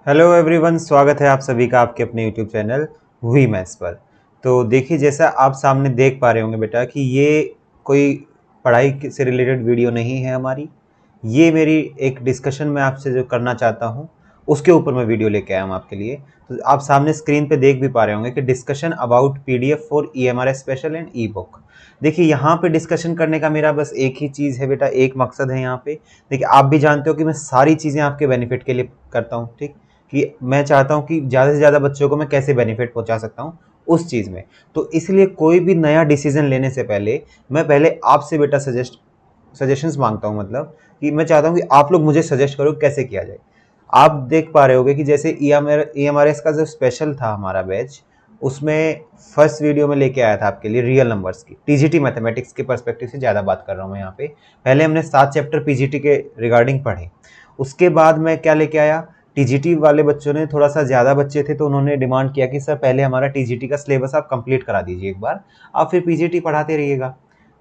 Hello everyone, स्वागत है आप सभी का आपके अपने यूट्यूब चैनल वी मैथ्स पर। तो देखिए, जैसा आप सामने देख पा रहे होंगे बेटा कि ये कोई पढ़ाई से रिलेटेड वीडियो नहीं है हमारी। ये मेरी एक डिस्कशन मैं आपसे जो करना चाहता हूँ उसके ऊपर मैं वीडियो लेके आया हूँ आपके लिए। तो आप सामने स्क्रीन पे देख भी पा रहे होंगे कि discussion about PDF for EMRS special and E book. देखिए, यहाँ पे डिस्कशन करने का मेरा बस एक ही चीज़ है बेटा, एक मकसद है यहाँ पे। देखिए, आप भी जानते हो कि मैं सारी चीज़ें आपके बेनिफिट के लिए करता हूँ, ठीक। कि मैं चाहता हूँ कि ज़्यादा से ज़्यादा बच्चों को मैं कैसे बेनिफिट पहुँचा सकता हूँ उस चीज़ में। तो इसलिए कोई भी नया डिसीजन लेने से पहले मैं पहले आपसे बेटा सजेशंस मांगता हूँ, मतलब कि मैं चाहता हूँ कि आप लोग मुझे सजेस्ट करो कैसे किया जाए। आप देख पा रहे होगे कि जैसे ईएमआरएस का जो स्पेशल था हमारा बैच, उसमें फर्स्ट वीडियो में लेके आया था आपके लिए रियल नंबर्स की टीजीटी मैथमेटिक्स के पर्सपेक्टिव से ज़्यादा बात कर रहा हूँ मैं यहाँ पे। पहले हमने 7 चैप्टर पीजीटी के रिगार्डिंग पढ़े। उसके बाद मैं क्या लेके आया, टीजीटी वाले बच्चों ने थोड़ा सा ज़्यादा बच्चे थे तो उन्होंने डिमांड किया कि सर पहले हमारा टीजीटी का सिलेबस आप कंप्लीट करा दीजिए एक बार, आप फिर पीजीटी पढ़ाते रहिएगा।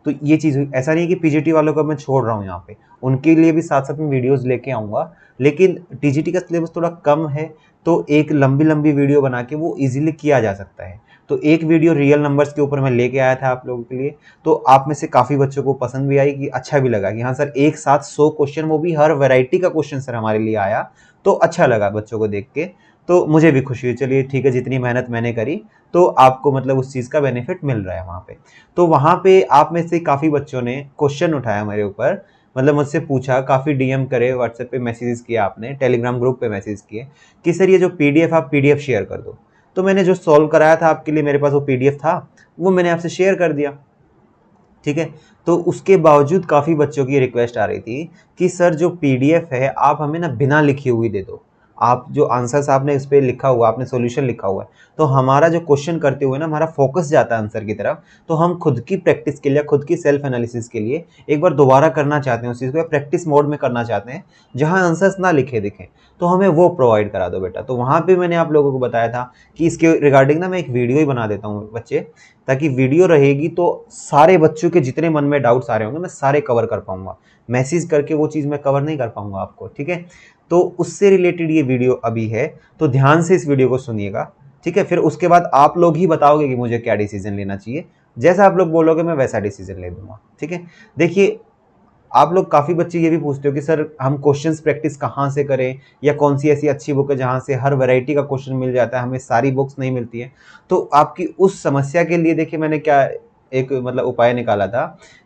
तो ये चीज़ हुई। ऐसा नहीं कि पीजीटी वालों को मैं छोड़ रहा हूँ यहाँ पे, उनके लिए भी साथ साथ में वीडियोस लेके आऊँगा। लेकिन टीजीटी का सिलेबस थोड़ा कम है, तो एक लंबी लंबी वीडियो बना के वो इजीली किया जा सकता है। तो एक वीडियो रियल नंबर्स के ऊपर मैं लेके आया था आप लोगों के लिए। तो आप में से काफ़ी बच्चों को पसंद भी आई, कि अच्छा भी लगा कि हाँ सर, एक साथ 100 क्वेश्चन, वो भी हर वैरायटी का क्वेश्चन सर हमारे लिए आया। तो अच्छा लगा बच्चों को देख के, तो मुझे भी खुशी हुई। चलिए ठीक है, जितनी मेहनत मैंने करी तो आपको मतलब उस चीज़ का बेनिफिट मिल रहा है वहाँ पे। तो वहाँ पे आप में से काफ़ी बच्चों ने क्वेश्चन उठाया मेरे ऊपर, मतलब मुझसे पूछा, काफ़ी डीएम करे, व्हाट्सएप पे मैसेजेस किया, आपने टेलीग्राम ग्रुप पे मैसेज किए कि सर ये जो पीडीएफ, आप पीडीएफ शेयर कर दो। तो मैंने जो सॉल्व कराया था आपके लिए, मेरे पास वो पीडीएफ था, वो मैंने आपसे शेयर कर दिया, ठीक है। तो उसके बावजूद काफ़ी बच्चों की रिक्वेस्ट आ रही थी कि सर जो पीडीएफ है आप हमें ना बिना लिखी हुई दे दो। आप जो आंसर्स आपने इस पे लिखा हुआ, आपने सॉल्यूशन लिखा हुआ है, तो हमारा जो क्वेश्चन करते हुए ना हमारा फोकस जाता है आंसर की तरफ। तो हम खुद की प्रैक्टिस के लिए, खुद की सेल्फ एनालिसिस के लिए एक बार दोबारा करना चाहते हैं उस चीज़ को, या प्रैक्टिस मोड में करना चाहते हैं जहाँ आंसर्स ना लिखे दिखें, तो हमें वो प्रोवाइड करा दो बेटा। तो वहाँ पे मैंने आप लोगों को बताया था कि इसके रिगार्डिंग ना मैं एक वीडियो ही बना देता हूँ बच्चे, ताकि वीडियो रहेगी तो सारे बच्चों के जितने मन में डाउट्स आ रहे होंगे मैं सारे कवर कर पाऊंगा। मैसेज करके वो चीज़ मैं कवर नहीं कर पाऊंगा आपको, ठीक है। तो उससे रिलेटेड ये वीडियो अभी है, तो ध्यान से इस वीडियो को सुनिएगा, ठीक है। फिर उसके बाद आप लोग ही बताओगे कि मुझे क्या डिसीजन लेना चाहिए। जैसा आप लोग बोलोगे मैं वैसा डिसीजन ले दूंगा, ठीक है। देखिए, आप लोग काफ़ी बच्चे ये भी पूछते हो कि सर हम क्वेश्चंस प्रैक्टिस कहाँ से करें, या कौन सी ऐसी अच्छी बुक है जहाँ से हर वैरायटी का क्वेश्चन मिल जाता है, हमें सारी बुक्स नहीं मिलती हैं। तो आपकी उस समस्या के लिए देखिए मैंने क्या एक मतलब उपाय निकाला था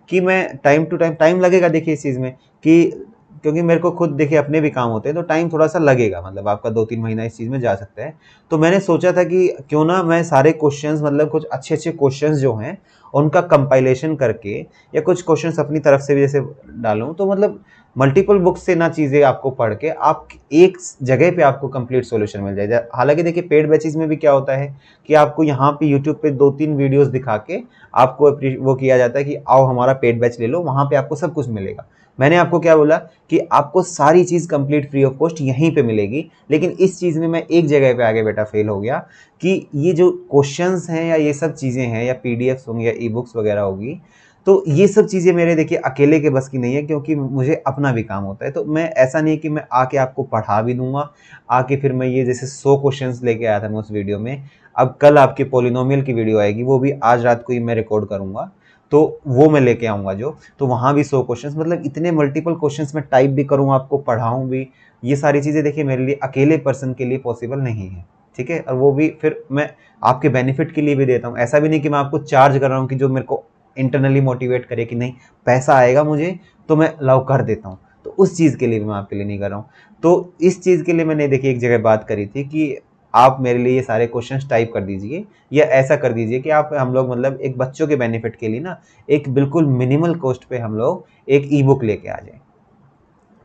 कि मैं टाइम टू टाइम, टाइम लगेगा देखिए इस चीज़ में, कि क्योंकि मेरे को खुद देखिए अपने भी काम होते हैं, तो टाइम थोड़ा सा लगेगा, मतलब आपका 2-3 महीना इस चीज़ में जा सकता है। तो मैंने सोचा था कि क्यों ना मैं सारे क्वेश्चंस, मतलब कुछ अच्छे अच्छे क्वेश्चंस जो हैं उनका कंपाइलेशन करके, या कुछ क्वेश्चंस अपनी तरफ से भी जैसे डालूँ, तो मतलब मल्टीपल बुक्स से ना चीज़ें आपको पढ़ के आप एक जगह पे आपको कंप्लीट सॉल्यूशन मिल जाए। हालांकि देखिए पेड बैचेस में भी क्या होता है कि आपको यहाँ पे यूट्यूब पे 2-3 वीडियोस दिखा के आपको वो किया जाता है कि आओ हमारा पेड बैच ले लो, वहाँ पे आपको सब कुछ मिलेगा। मैंने आपको क्या बोला कि आपको सारी चीज़ कंप्लीट फ्री ऑफ कॉस्ट यहीं पे मिलेगी। लेकिन इस चीज़ में मैं एक जगह पे आगे बेटा फेल हो गया, कि ये जो क्वेश्चंस हैं या ये सब चीज़ें हैं, या पीडीएफ्स होंगी या ई बुक्स वगैरह होगी, तो ये सब चीज़ें मेरे देखिए अकेले के बस की नहीं है, क्योंकि मुझे अपना भी काम होता है। तो मैं ऐसा नहीं कि मैं आके आपको पढ़ा भी दूंगा, आके फिर मैं ये जैसे 100 क्वेश्चंस लेके आया था मैं उस वीडियो में, अब कल आपके पोलिनोमियल की वीडियो आएगी, वो भी आज रात को ही मैं रिकॉर्ड करूंगा, तो वो मैं लेके आऊँगा जो, तो वहाँ भी 100 क्वेश्चंस, मतलब इतने मल्टीपल क्वेश्चंस मैं टाइप भी करूँ, आपको पढ़ाऊँ भी, ये सारी चीज़ें देखिए मेरे लिए अकेले पर्सन के लिए पॉसिबल नहीं है, ठीक है। और वो भी फिर मैं आपके बेनिफिट के लिए भी देता हूँ। ऐसा भी नहीं कि मैं आपको चार्ज कर रहा हूँ, कि जो मेरे को इंटरनली मोटिवेट करे कि नहीं पैसा आएगा मुझे तो मैं लव कर देता हूँ, तो उस चीज़ के लिए भी मैं आपके लिए नहीं कर रहा हूँ। तो इस चीज़ के लिए मैंने देखिए एक जगह बात करी थी कि आप मेरे लिए ये सारे क्वेश्चंस टाइप कर दीजिए, या ऐसा कर दीजिए कि आप, हम लोग मतलब एक बच्चों के बेनिफिट के लिए ना एक बिल्कुल मिनिमल कॉस्ट पे हम लोग एक ई बुक लेके आ जाएं।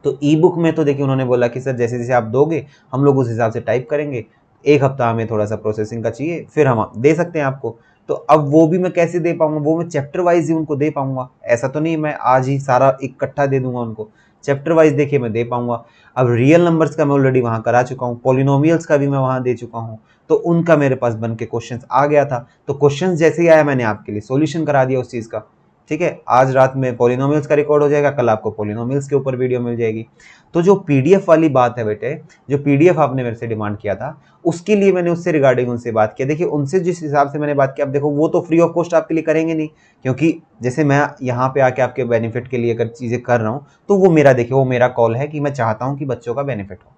तो ई बुक में तो देखिए उन्होंने बोला कि सर जैसे जैसे आप दोगे हम लोग उस हिसाब से टाइप करेंगे, एक हफ्ता हमें थोड़ा सा प्रोसेसिंग का चाहिए, फिर हम दे सकते हैं आपको। तो अब वो भी मैं कैसे दे पाऊंगा, वो मैं चैप्टर वाइज ही उनको दे पाऊंगा, ऐसा तो नहीं मैं आज ही सारा इकट्ठा दे दूंगा उनको, चैप्टर वाइज देखिए मैं दे पाऊंगा। अब रियल नंबर्स का मैं ऑलरेडी वहाँ करा चुका हूँ, पॉलिनोमियल्स का भी मैं वहाँ दे चुका हूँ, तो उनका मेरे पास बन के क्वेश्चन आ गया था। तो क्वेश्चन जैसे ही आया मैंने आपके लिए सोल्यूशन करा दिया उस चीज़ का, ठीक है, आज रात में पॉलिनोमियल्स का रिकॉर्ड हो जाएगा, कल आपको पॉलिनोमियल्स के ऊपर वीडियो मिल जाएगी। तो जो पीडीएफ वाली बात है बेटे, जो पीडीएफ आपने मेरे से डिमांड किया था, उसके लिए मैंने उससे रिगार्डिंग उनसे बात किया। देखिए उनसे जिस हिसाब से मैंने बात की, अब देखो वो तो फ्री ऑफ कॉस्ट आपके लिए करेंगे नहीं, क्योंकि जैसे मैं यहाँ पे आके आपके बेनिफिट के लिए अगर चीज़ें कर रहा हूँ तो वो मेरा, देखिए वो मेरा कॉल है कि मैं चाहता हूँ कि बच्चों का बेनिफिट हो।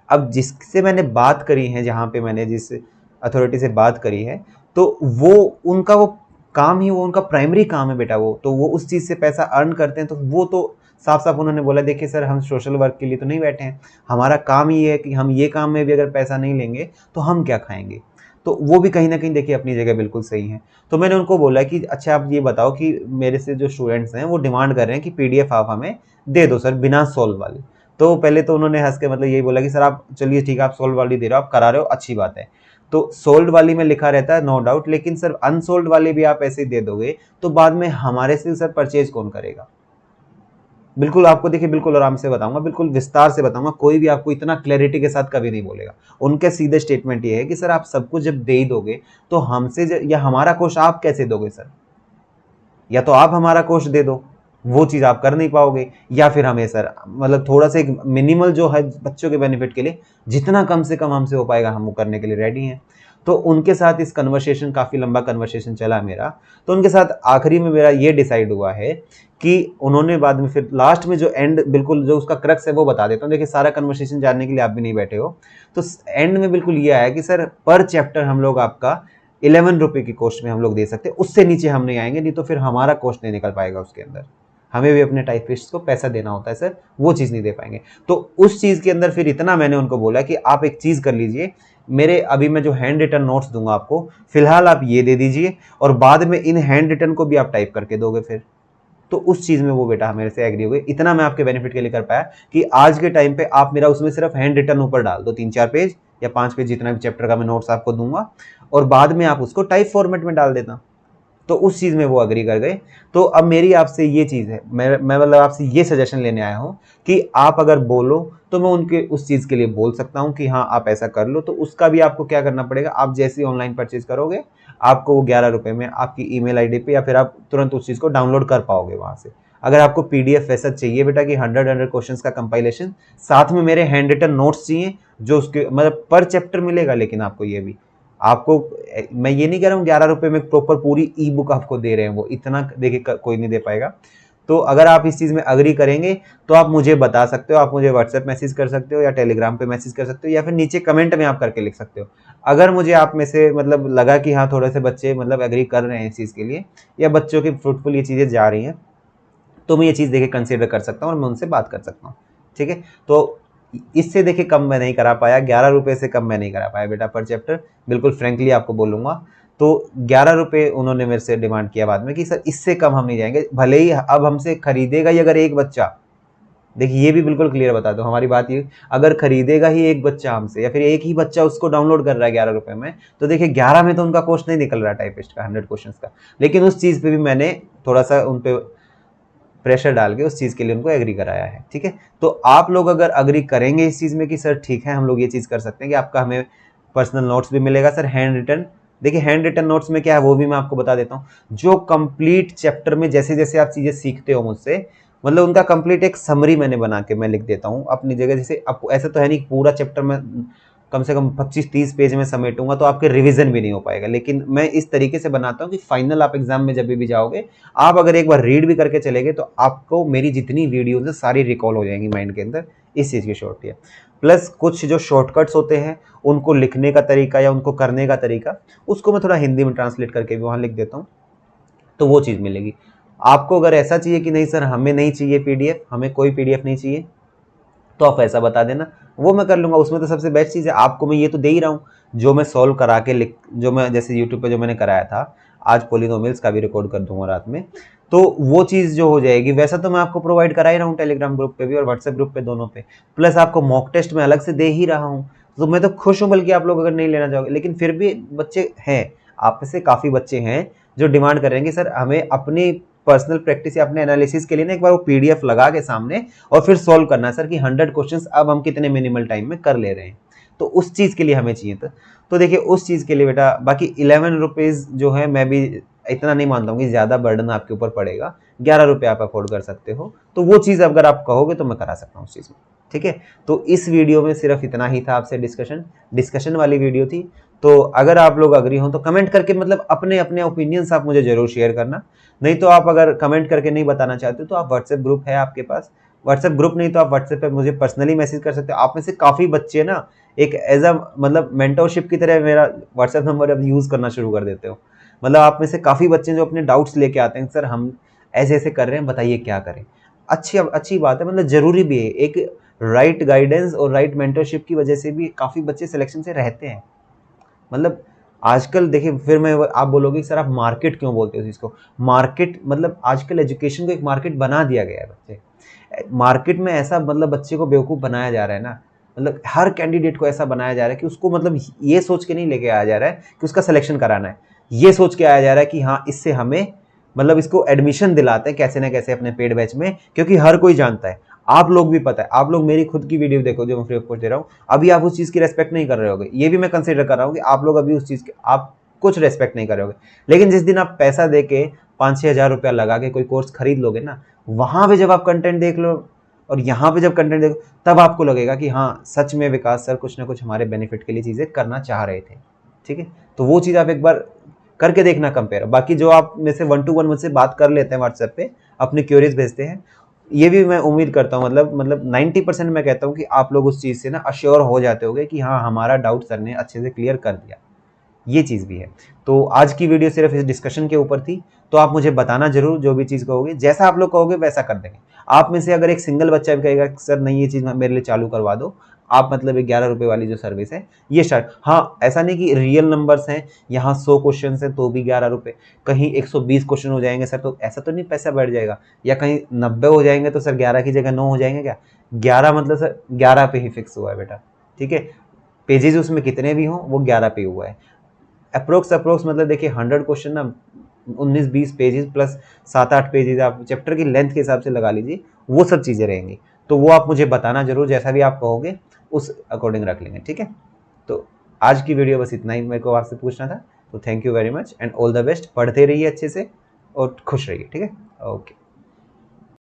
अब जिससे मैंने बात करी है, जहाँ पे मैंने जिस अथॉरिटी से बात करी है, तो वो उनका वो काम ही, वो उनका प्राइमरी काम है बेटा, वो तो वो उस चीज़ से पैसा अर्न करते हैं। तो वो तो साफ साफ उन्होंने बोला, देखिए सर हम सोशल वर्क के लिए तो नहीं बैठे हैं, हमारा काम ही है कि हम ये काम में भी अगर पैसा नहीं लेंगे तो हम क्या खाएंगे। तो वो भी कहीं ना कहीं देखिए अपनी जगह बिल्कुल सही है। तो मैंने उनको बोला कि अच्छा आप ये बताओ कि मेरे से जो स्टूडेंट्स हैं वो डिमांड कर रहे हैं कि पीडीएफ आप हमें दे दो सर, बिना सॉल्व वाले। तो पहले तो उन्होंने हंस के मतलब यही बोला कि सर आप चलिए ठीक है, आप सोल्ड वाली दे रहे हो, आप करा रहे हो, अच्छी बात है। तो सोल्ड वाली में लिखा रहता है नो डाउट, लेकिन सर अनसोल्ड वाली भी आप ऐसे ही दे दोगे तो बाद में हमारे से सर परचेज कौन करेगा। बिल्कुल आपको देखिए बिल्कुल आराम से बताऊंगा, बिल्कुल विस्तार से बताऊंगा, कोई भी आपको इतना क्लैरिटी के साथ कभी नहीं बोलेगा। उनके सीधे स्टेटमेंट ये है कि सर आप सब कुछ जब दे ही दोगे तो हमसे या हमारा कोष आप कैसे दोगे सर, या तो आप हमारा कोष दे दो, वो चीज़ आप कर नहीं पाओगे, या फिर हमें सर मतलब थोड़ा सा एक मिनिमल जो है बच्चों के बेनिफिट के लिए जितना कम से कम हमसे हो पाएगा हम वो करने के लिए रेडी हैं। तो उनके साथ इस कन्वर्सेशन, काफ़ी लंबा कन्वर्सेशन चला मेरा। तो उनके साथ आखिरी में मेरा ये डिसाइड हुआ है कि उन्होंने बाद में फिर लास्ट में जो एंड, बिल्कुल जो उसका क्रक्स है वो बता देता हूँ। देखिए सारा कन्वर्सेशन जानने के लिए आप भी नहीं बैठे हो, तो एंड में बिल्कुल ये आया कि सर पर चैप्टर हम लोग आपका 11 रुपये की कॉस्ट में हम लोग दे सकते हैं, उससे नीचे हम नहीं आएंगे, नहीं तो फिर हमारा कॉस्ट नहीं निकल पाएगा उसके अंदर, हमें भी अपने टाइपिस्ट को पैसा देना होता है सर, वो चीज़ नहीं दे पाएंगे। तो उस चीज़ के अंदर फिर इतना मैंने उनको बोला कि आप एक चीज़ कर लीजिए, मेरे अभी मैं जो हैंड रिटन नोट्स दूंगा आपको, फिलहाल आप ये दे दीजिए और बाद में इन हैंड रिटन को भी आप टाइप करके दोगे फिर। तो उस चीज़ में वो बेटा मेरे से एग्री हो गई। इतना मैं आपके बेनिफिट के लिए कर पाया कि आज के टाइम पे आप मेरा उसमें सिर्फ हैंड रिटन ऊपर डाल दो, 3-4 पेज या 5 पेज, जितना भी चैप्टर का मैं नोट्स आपको दूंगा, और बाद में आप उसको टाइप फॉर्मेट में डाल देना। तो उस चीज़ में वो अग्री कर गए। तो अब मेरी आपसे ये चीज़ है, मैं मतलब आपसे ये सजेशन लेने आया हूँ कि आप अगर बोलो तो मैं उनके उस चीज़ के लिए बोल सकता हूँ कि हाँ आप ऐसा कर लो। तो उसका भी आपको क्या करना पड़ेगा, आप जैसे ही ऑनलाइन परचेज करोगे आपको वो 11 रुपये में आपकी ईमेल आईडी पे, या फिर आप तुरंत उस चीज़ को डाउनलोड कर पाओगे वहाँ से। अगर आपको पीडीएफ वैसा चाहिए बेटा कि 100 क्वेश्चंस का कंपाइलेशन, साथ में मेरे हैंड रिटन नोट्स चाहिए जो उसके मतलब पर चैप्टर मिलेगा, लेकिन आपको ये भी, आपको मैं ये नहीं कह रहा हूँ 11 रुपये में प्रॉपर पूरी ई बुक आपको दे रहे हैं, वो इतना देखिए कोई नहीं दे पाएगा। तो अगर आप इस चीज़ में अग्री करेंगे तो आप मुझे बता सकते हो, आप मुझे व्हाट्सएप मैसेज कर सकते हो या टेलीग्राम पे मैसेज कर सकते हो, या फिर नीचे कमेंट में आप करके लिख सकते हो। अगर मुझे आप में से मतलब लगा कि हाँ थोड़े से बच्चे मतलब एग्री कर रहे हैं इस चीज़ के लिए, या बच्चों की फ्रूटफुल ये चीज़ें जा रही हैं, तो मैं ये चीज़ देखिए कंसिडर कर सकता हूँ और मैं उनसे बात कर सकता हूँ। ठीक है, तो इससे देखिए कम मैं नहीं करा पाया, 11 रुपये से कम मैं नहीं करा पाया बेटा पर चैप्टर, बिल्कुल फ्रेंकली आपको बोलूँगा। तो 11 रुपये उन्होंने मेरे से डिमांड किया बाद में कि सर इससे कम हम नहीं जाएंगे, भले ही अब हमसे खरीदेगा ही अगर एक बच्चा, देखिए ये भी बिल्कुल क्लियर बता दो हमारी बात ये, अगर खरीदेगा ही एक बच्चा हमसे, या फिर एक ही बच्चा उसको डाउनलोड कर रहा है 11 रुपये में, तो देखिए 11 में तो उनका कॉस्ट नहीं निकल रहा टाइपिस्ट का 100 क्वेश्चन का। लेकिन उस चीज़ पे भी मैंने थोड़ा सा उन पे प्रेशर डाल के उस चीज़ के लिए उनको एग्री कराया है। ठीक है, तो आप लोग अगर अग्री करेंगे इस चीज़ में कि सर ठीक है हम लोग ये चीज़ कर सकते हैं कि आपका हमें पर्सनल नोट्स भी मिलेगा सर, हैंड रिटन। देखिए हैंड रिटन नोट्स में क्या है वो भी मैं आपको बता देता हूँ, जो कंप्लीट चैप्टर में जैसे जैसे आप चीज़ें सीखते हो मुझसे, मतलब उनका कंप्लीट एक समरी मैंने बना के मैं लिख देता हूँ अपनी जगह। जैसे आपको ऐसा तो है नहीं पूरा चैप्टर में कम से कम 25-30 पेज में समेटूंगा तो आपके रिवीजन भी नहीं हो पाएगा, लेकिन मैं इस तरीके से बनाता हूँ कि फाइनल आप एग्जाम में जब भी जाओगे, आप अगर एक बार रीड भी करके चले गए तो आपको मेरी जितनी वीडियोज है सारी रिकॉल हो जाएंगी माइंड के अंदर। इस चीज़ की शॉर्ट है। प्लस कुछ जो शॉर्टकट्स होते हैं उनको लिखने का तरीका या उनको करने का तरीका, उसको मैं थोड़ा हिंदी में ट्रांसलेट करके भी वहाँ लिख देता हूँ, तो वो चीज़ मिलेगी आपको। अगर ऐसा चाहिए कि नहीं सर हमें नहीं चाहिए पीडीएफ, हमें कोई पीडीएफ नहीं चाहिए, तो आप ऐसा बता देना, वो मैं कर लूँगा। उसमें तो सबसे बेस्ट चीज़ है, आपको मैं ये तो दे ही रहा हूँ जो मैं सॉल्व करा के लिख, जो मैं जैसे यूट्यूब पे जो मैंने कराया था, आज पॉलिनोमियल्स का भी रिकॉर्ड कर दूंगा रात में, तो वो चीज़ जो हो जाएगी वैसा तो मैं आपको प्रोवाइड करा ही रहा हूँ टेलीग्राम ग्रुप पे भी और व्हाट्सएप ग्रुप पे दोनों पे, प्लस आपको मॉक टेस्ट में अलग से दे ही रहा हूँ। तो मैं तो खुश हूँ, बल्कि आप लोग अगर नहीं लेना चाहोगे, लेकिन फिर भी बच्चे हैं, आप में से काफ़ी बच्चे हैं जो डिमांड करेंगे सर हमें अपनी पर्सनल प्रैक्टिस या अपने एनालिसिस के लिए ना एक बार वो पीडीएफ लगा के सामने और फिर सॉल्व करना है सर कि 100 क्वेश्चंस अब हम कितने मिनिमल टाइम में कर ले रहे हैं, तो उस चीज़ के लिए हमें चाहिए था। तो देखिए उस चीज़ के लिए बेटा बाकी 11 रुपीज़ जो है मैं भी इतना नहीं मानता हूँ कि ज़्यादा बर्डन आपके ऊपर पड़ेगा, 11 रुपये आप अफोर्ड कर सकते हो, तो वो चीज़ अगर आप कहोगे तो मैं करा सकता हूँ उस चीज़ में, ठीक है। तो इस वीडियो में सिर्फ इतना ही था आपसे डिस्कशन वाली वीडियो थी। तो अगर आप लोग अग्री हो तो कमेंट करके मतलब अपने अपने ओपिनियंस आप मुझे जरूर शेयर करना। नहीं तो आप अगर कमेंट करके नहीं बताना चाहते तो आप व्हाट्सएप ग्रुप है आपके पास, व्हाट्सएप ग्रुप नहीं तो आप व्हाट्सएप पे मुझे पर्सनली मैसेज कर सकते हो। आप में से काफ़ी बच्चे ना एक एज अ मतलब मेंटरशिप की तरह मेरा व्हाट्सएप नंबर अब यूज़ करना शुरू कर देते हो। मतलब आप में से काफ़ी बच्चे जो अपने डाउट्स लेके आते हैं, सर हम ऐसे ऐसे कर रहे हैं, बताइए क्या करें। अच्छी बात है, मतलब ज़रूरी भी है। एक राइट गाइडेंस और राइट मेंटरशिप की वजह से भी काफ़ी बच्चे सिलेक्शन से रहते हैं। मतलब आजकल देखिए, फिर मैं आप बोलोगे सर आप मार्केट क्यों बोलते हो इसको? मार्केट मतलब आजकल एजुकेशन को एक मार्केट बना दिया गया है बच्चे। मार्केट में ऐसा मतलब बच्चे को बेवकूफ़ बनाया जा रहा है ना, मतलब हर कैंडिडेट को ऐसा बनाया जा रहा है कि उसको मतलब ये सोच के नहीं लेके आया जा रहा है कि उसका सिलेक्शन कराना है। ये सोच के आया जा रहा है कि हाँ, इससे हमें मतलब इसको एडमिशन दिलाते हैं कैसे ना कैसे अपने पेड बैच में, क्योंकि हर कोई जानता है, आप लोग भी पता है, आप लोग मेरी खुद की वीडियो देखो जो मैं फ्री ऑफ कॉस्ट दे रहा हूँ, अभी आप उस चीज़ की रेस्पेक्ट नहीं कर रहे होगे। ये भी मैं कंसिडर कर रहा हूँ कि आप लोग अभी उस चीज़ की आप कुछ रेस्पेक्ट नहीं कर रहे होगे। लेकिन जिस दिन आप पैसा दे के 5-6 हज़ार रुपया लगा के कोई कोर्स खरीद लोगे ना, वहाँ पे जब आप कंटेंट देख लो और यहाँ पे जब कंटेंट देखो, तब आपको लगेगा कि हाँ, सच में विकास सर कुछ ना कुछ हमारे बेनिफिट के लिए चीज़ें करना चाह रहे थे, ठीक है। तो वो चीज़ आप एक बार करके देखना कंपेयर। बाकी जो आप में से 1 to 1 मुझसे बात कर लेते हैं व्हाट्सएप पे, अपने क्वेरीज भेजते हैं, ये भी मैं उम्मीद करता हूँ, मतलब 90% मैं कहता हूँ कि आप लोग उस चीज़ से ना अश्योर हो जाते होगे कि हाँ, हमारा डाउट सर ने अच्छे से क्लियर कर दिया। ये चीज़ भी है। तो आज की वीडियो सिर्फ इस डिस्कशन के ऊपर थी। तो आप मुझे बताना जरूर, जो भी चीज़ कहोगे, जैसा आप लोग कहोगे वैसा कर देंगे। आप में से अगर एक सिंगल बच्चा भी कहेगा सर नहीं ये चीज़ मेरे लिए चालू करवा दो, आप मतलब 11 रुपये वाली जो सर्विस है ये स्टार्ट। हाँ, ऐसा नहीं कि रियल नंबर्स हैं, यहाँ 100 क्वेश्चन हैं तो भी 11 रुपये, कहीं 120 क्वेश्चन हो जाएंगे सर तो ऐसा तो नहीं पैसा बढ़ जाएगा, या कहीं 90 हो जाएंगे तो सर 11 की जगह 9 हो जाएंगे क्या? 11 मतलब सर 11 पे ही फिक्स हुआ है बेटा, ठीक है। पेजेज उसमें कितने भी हों वो 11 पे हुआ है। अप्रोक्स मतलब देखिए 100 क्वेश्चन ना 19-20 पेजेस प्लस 7-8 पेजेस आप चैप्टर की लेंथ के हिसाब से लगा लीजिए, वो सब चीज़ें रहेंगी। तो वो आप मुझे बताना जरूर, जैसा भी आप कहोगे उस अकॉर्डिंग रख लेंगे, ठीक है। तो आज की वीडियो बस इतना ही मेरे को आपसे पूछना था। तो thank you very much and all the best. पढ़ते रहिए अच्छे से और खुश रहिए, ठीक है। ओके।